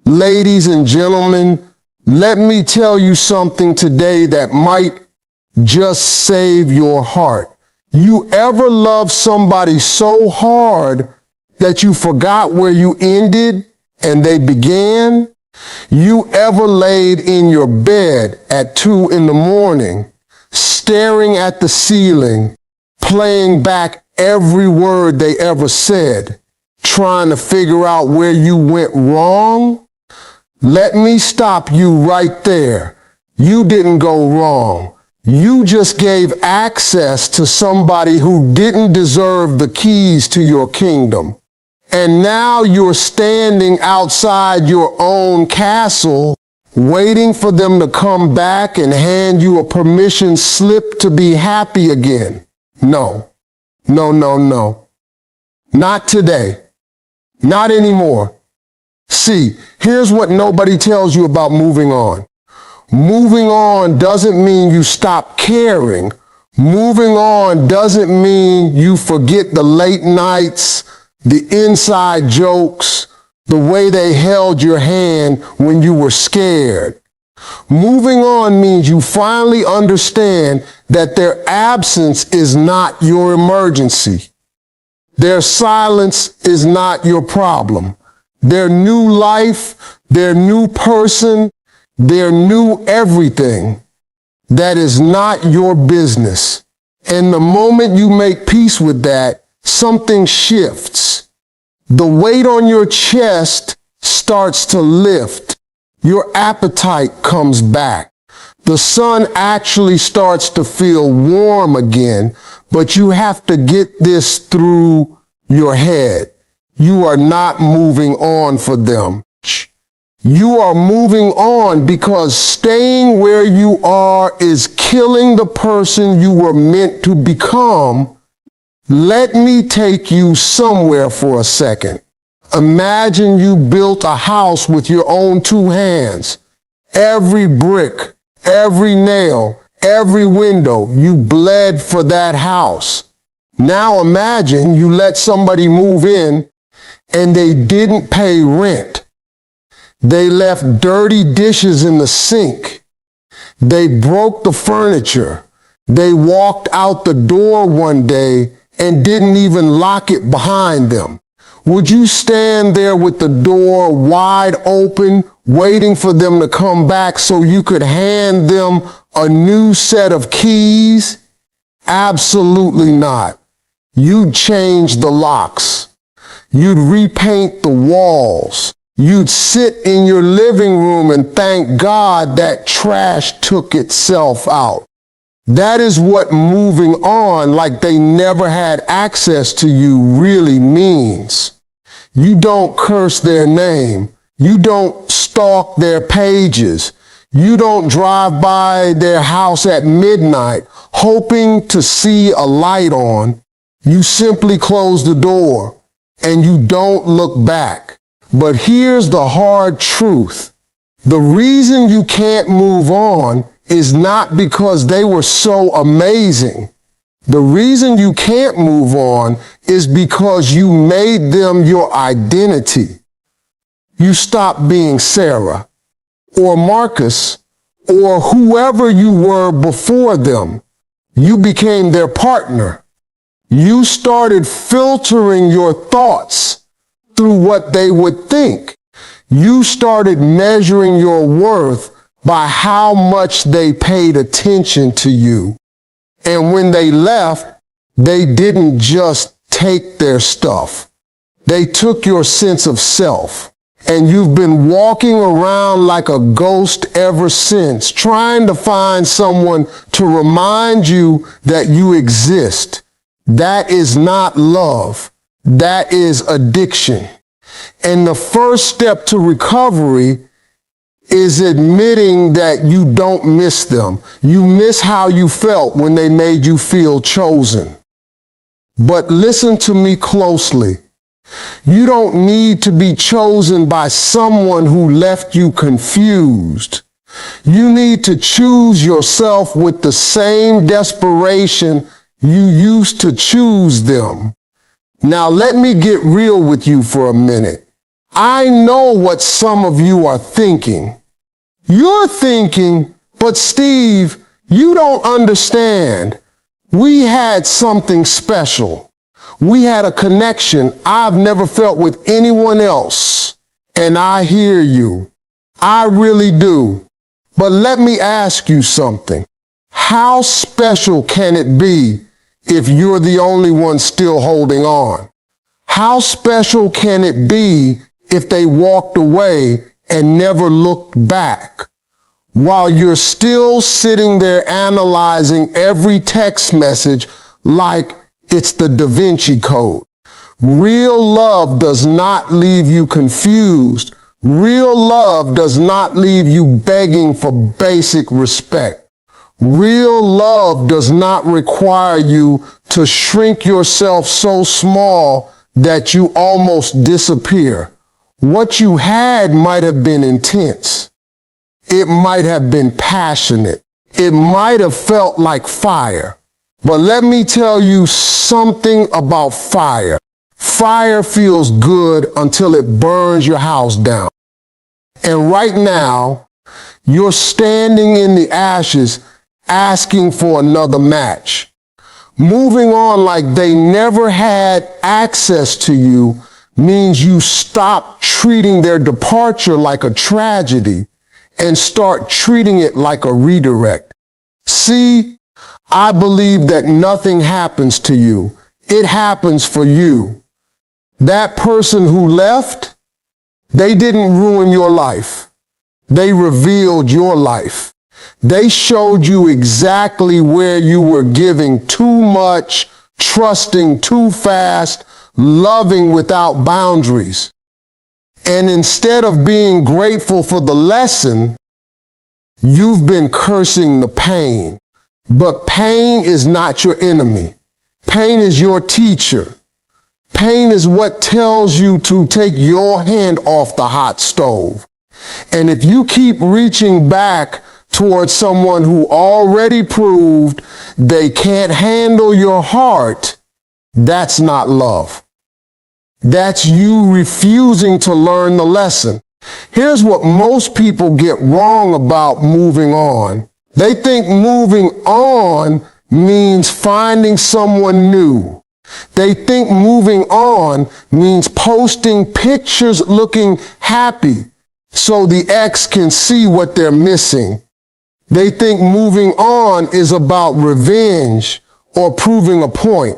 Ladies and gentlemen, let me tell you something today that might just save your heart. You ever love somebody so hard that you forgot where you ended and they began? You ever laid in your bed at 2 a.m, staring at the ceiling, playing back every word they ever said, trying to figure out where you went wrong? Let me stop you right there. You didn't go wrong. You just gave access to somebody who didn't deserve the keys to your kingdom. And now you're standing outside your own castle, waiting for them to come back and hand you a permission slip to be happy again. No, no, no, no. Not today. Not anymore. See, here's what nobody tells you about moving on. Moving on doesn't mean you stop caring. Moving on doesn't mean you forget the late nights, the inside jokes, the way they held your hand when you were scared. Moving on means you finally understand that their absence is not your emergency. Their silence is not your problem. Their new life, their new person, their new everything, that is not your business. And the moment you make peace with that, something shifts. The weight on your chest starts to lift. Your appetite comes back. The sun actually starts to feel warm again, but you have to get this through your head. You are not moving on for them. You are moving on because staying where you are is killing the person you were meant to become. Let me take you somewhere for a second. Imagine you built a house with your own 2 hands. Every brick, every nail, every window, you bled for that house. Now imagine you let somebody move in and they didn't pay rent. They left dirty dishes in the sink. They broke the furniture. They walked out the door one day and didn't even lock it behind them. Would you stand there with the door wide open, waiting for them to come back so you could hand them a new set of keys? Absolutely not. You'd change the locks. You'd repaint the walls. You'd sit in your living room and thank God that trash took itself out. That is what moving on like they never had access to you really means. You don't curse their name. You don't stalk their pages. You don't drive by their house at midnight hoping to see a light on. You simply close the door and you don't look back. But here's the hard truth. The reason you can't move on is not because they were so amazing. The reason you can't move on is because you made them your identity. You stopped being Sarah or Marcus or whoever you were before them. You became their partner. You started filtering your thoughts through what they would think. You started measuring your worth by how much they paid attention to you. And when they left, they didn't just take their stuff. They took your sense of self. And you've been walking around like a ghost ever since, trying to find someone to remind you that you exist. That is not love. That is addiction. And the first step to recovery is admitting that you don't miss them. You miss how you felt when they made you feel chosen. But listen to me closely. You don't need to be chosen by someone who left you confused. You need to choose yourself with the same desperation you used to choose them. Now let me get real with you for a minute. I know what some of you are thinking. You're thinking, but Steve, you don't understand. We had something special. We had a connection I've never felt with anyone else. And I hear you. I really do. But let me ask you something. How special can it be if you're the only one still holding on? How special can it be if they walked away and never looked back? While you're still sitting there analyzing every text message like it's the Da Vinci Code. Real love does not leave you confused. Real love does not leave you begging for basic respect. Real love does not require you to shrink yourself so small that you almost disappear. What you had might have been intense. It might have been passionate. It might have felt like fire. But let me tell you something about fire. Fire feels good until it burns your house down. And right now, you're standing in the ashes asking for another match. Moving on like they never had access to you means you stop treating their departure like a tragedy and start treating it like a redirect. See, I believe that nothing happens to you. It happens for you. That person who left, they didn't ruin your life. They revealed your life. They showed you exactly where you were giving too much, trusting too fast, loving without boundaries. And instead of being grateful for the lesson, you've been cursing the pain. But pain is not your enemy. Pain is your teacher. Pain is what tells you to take your hand off the hot stove. And if you keep reaching back towards someone who already proved they can't handle your heart, that's not love. That's you refusing to learn the lesson. Here's what most people get wrong about moving on. They think moving on means finding someone new. They think moving on means posting pictures looking happy so the ex can see what they're missing. They think moving on is about revenge or proving a point.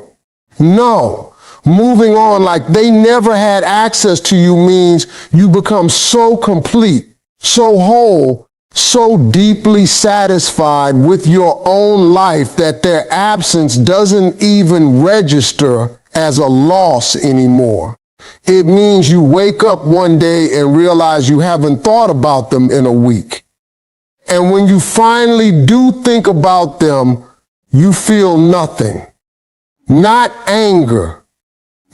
No. Moving on like they never had access to you means you become so complete, so whole, so deeply satisfied with your own life that their absence doesn't even register as a loss anymore. It means you wake up one day and realize you haven't thought about them in a week. And when you finally do think about them, you feel nothing. Not anger.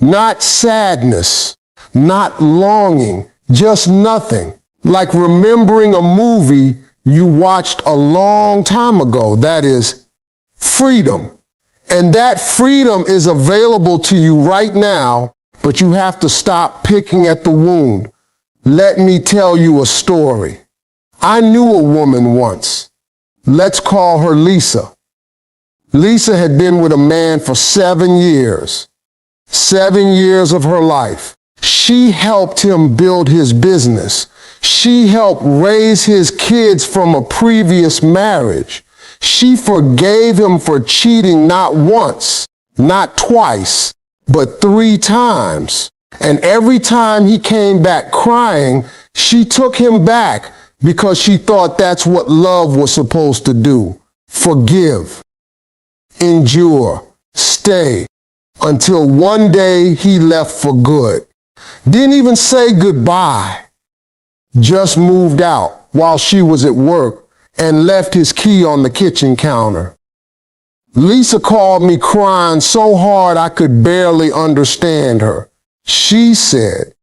Not sadness, not longing, just nothing. Like remembering a movie you watched a long time ago. That is freedom. And that freedom is available to you right now, but you have to stop picking at the wound. Let me tell you a story. I knew a woman once. Let's call her Lisa. Lisa had been with a man for 7 years. 7 years of her life. She helped him build his business. She helped raise his kids from a previous marriage. She forgave him for cheating not once, not twice, but 3 times. And every time he came back crying, she took him back because she thought that's what love was supposed to do. Forgive, endure, stay. Until one day he left for good. Didn't even say goodbye. Just moved out while she was at work and left his key on the kitchen counter. Lisa called me crying so hard I could barely understand her. She said,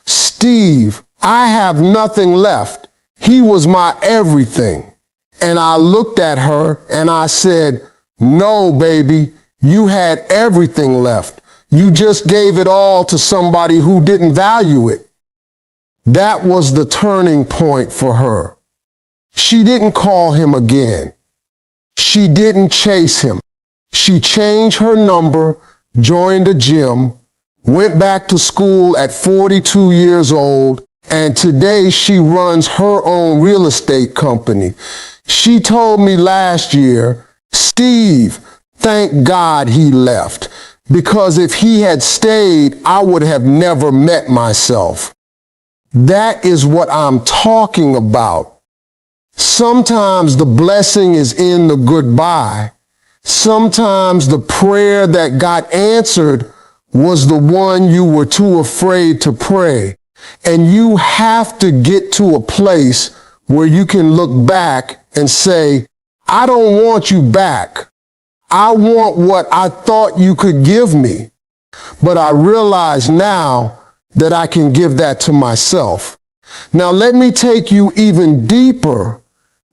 "Steve, I have nothing left. He was my everything." And I looked at her and I said, "No, baby. You had everything left. You just gave it all to somebody who didn't value it." That was the turning point for her. She didn't call him again. She didn't chase him. She changed her number, joined a gym, went back to school at 42 years old, and today she runs her own real estate company. She told me last year, Steve, thank God he left, because if he had stayed, I would have never met myself. That is what I'm talking about. Sometimes the blessing is in the goodbye. Sometimes the prayer that got answered was the one you were too afraid to pray. And you have to get to a place where you can look back and say, I don't want you back. I want what I thought you could give me. But I realize now that I can give that to myself. Now let me take you even deeper,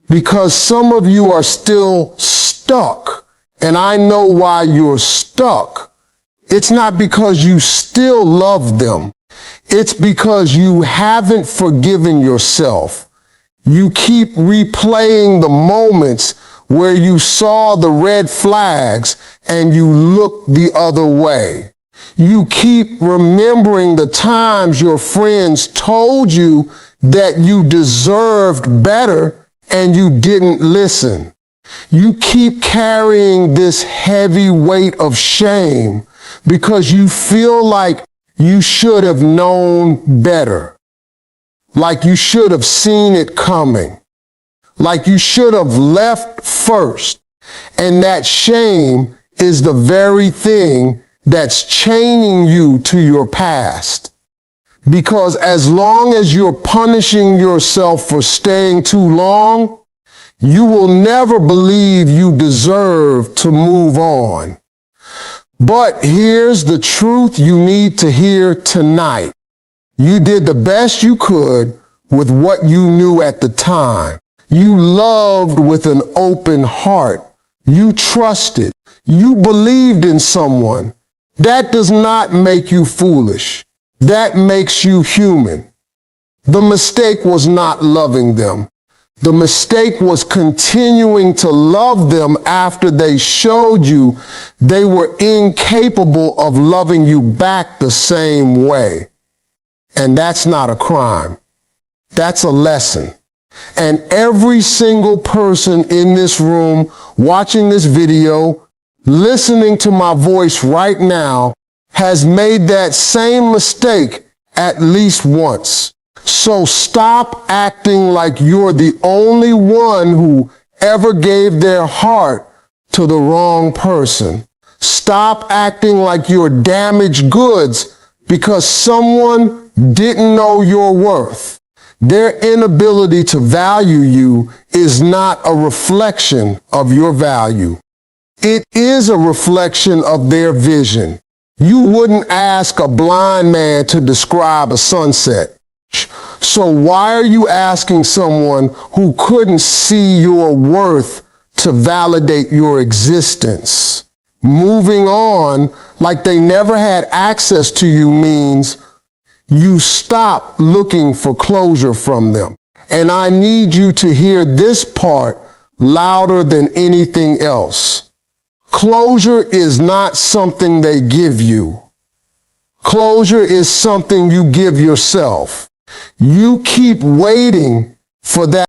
because some of you are still stuck, and I know why you're stuck. It's not because you still love them. It's because you haven't forgiven yourself. You keep replaying the moments where you saw the red flags and you looked the other way. You keep remembering the times your friends told you that you deserved better and you didn't listen. You keep carrying this heavy weight of shame because you feel like you should have known better, like you should have seen it coming, like you should have left first. And that shame is the very thing that's chaining you to your past. Because as long as you're punishing yourself for staying too long, you will never believe you deserve to move on. But here's the truth you need to hear tonight. You did the best you could with what you knew at the time. You loved with an open heart. You trusted. You believed in someone. That does not make you foolish. That makes you human. The mistake was not loving them. The mistake was continuing to love them after they showed you they were incapable of loving you back the same way. And that's not a crime. That's a lesson. And every single person in this room, watching this video, listening to my voice right now, has made that same mistake at least once. So stop acting like you're the only one who ever gave their heart to the wrong person. Stop acting like you're damaged goods because someone didn't know your worth. Their inability to value you is not a reflection of your value. It is a reflection of their vision. You wouldn't ask a blind man to describe a sunset. So why are you asking someone who couldn't see your worth to validate your existence? Moving on like they never had access to you means you stop looking for closure from them. And I need you to hear this part louder than anything else. Closure is not something they give you. Closure is something you give yourself. You keep waiting for that